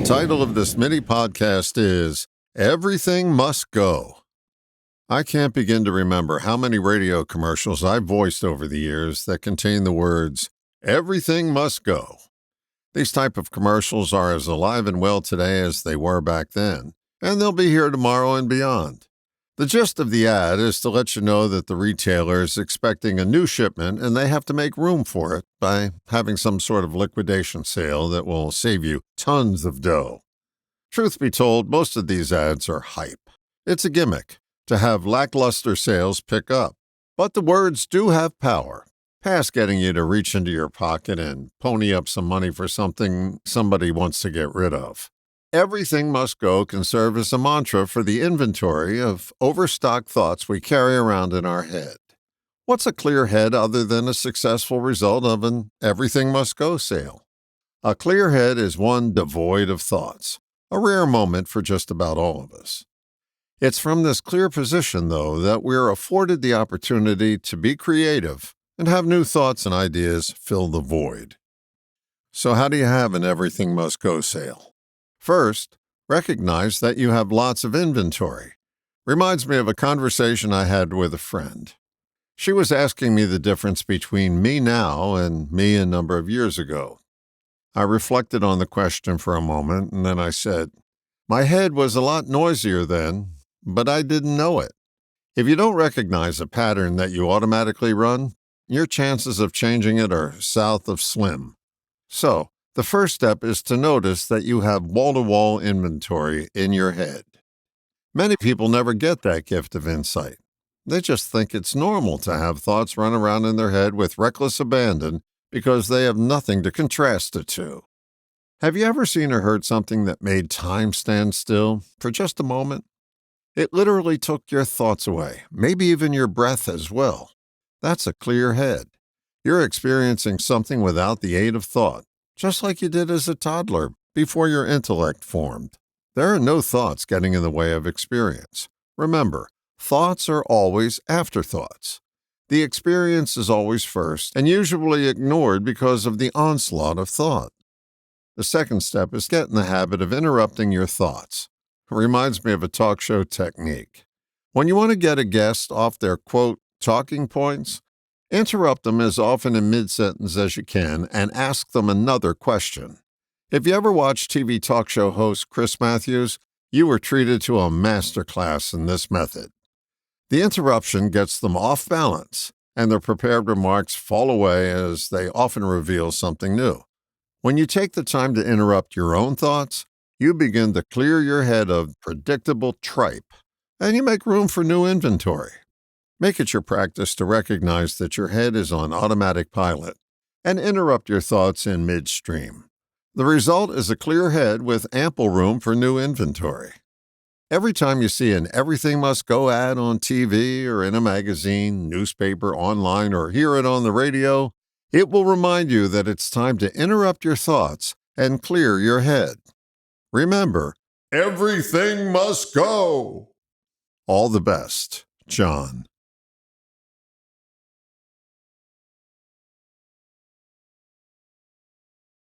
title of this mini podcast is Everything Must Go. I can't begin to remember how many radio commercials I've voiced over the years that contain the words, everything must go. These type of commercials are as alive and well today as they were back then, and they'll be here tomorrow and beyond. The gist of the ad is to let you know that the retailer is expecting a new shipment and they have to make room for it by having some sort of liquidation sale that will save you tons of dough. Truth be told, most of these ads are hype. It's a gimmick to have lackluster sales pick up. But the words do have power, past getting you to reach into your pocket and pony up some money for something somebody wants to get rid of. Everything must go can serve as a mantra for the inventory of overstocked thoughts we carry around in our head. What's a clear head other than a successful result of an everything must go sale? A clear head is one devoid of thoughts, a rare moment for just about all of us. It's from this clear position, though, that we're afforded the opportunity to be creative and have new thoughts and ideas fill the void. So how do you have an everything must go sale? First, recognize that you have lots of inventory. Reminds me of a conversation I had with a friend. She was asking me the difference between me now and me a number of years ago. I reflected on the question for a moment, and then I said, my head was a lot noisier then, but I didn't know it. If you don't recognize a pattern that you automatically run, your chances of changing it are south of slim. So, the first step is to notice that you have wall-to-wall inventory in your head. Many people never get that gift of insight. They just think it's normal to have thoughts run around in their head with reckless abandon because they have nothing to contrast it to. Have you ever seen or heard something that made time stand still for just a moment? It literally took your thoughts away, maybe even your breath as well. That's a clear head. You're experiencing something without the aid of thought, just like you did as a toddler before your intellect formed. There are no thoughts getting in the way of experience. Remember, thoughts are always afterthoughts. The experience is always first and usually ignored because of the onslaught of thought. The second step is get in the habit of interrupting your thoughts. It reminds me of a talk show technique. When you want to get a guest off their, quote, talking points, interrupt them as often in mid-sentence as you can and ask them another question. If you ever watched TV talk show host Chris Matthews, you were treated to a master class in this method. The interruption gets them off balance, and their prepared remarks fall away as they often reveal something new. When you take the time to interrupt your own thoughts, you begin to clear your head of predictable tripe, and you make room for new inventory. Make it your practice to recognize that your head is on automatic pilot and interrupt your thoughts in midstream. The result is a clear head with ample room for new inventory. Every time you see an everything must go ad on TV or in a magazine, newspaper, online, or hear it on the radio, it will remind you that it's time to interrupt your thoughts and clear your head. Remember, everything must go. All the best, John.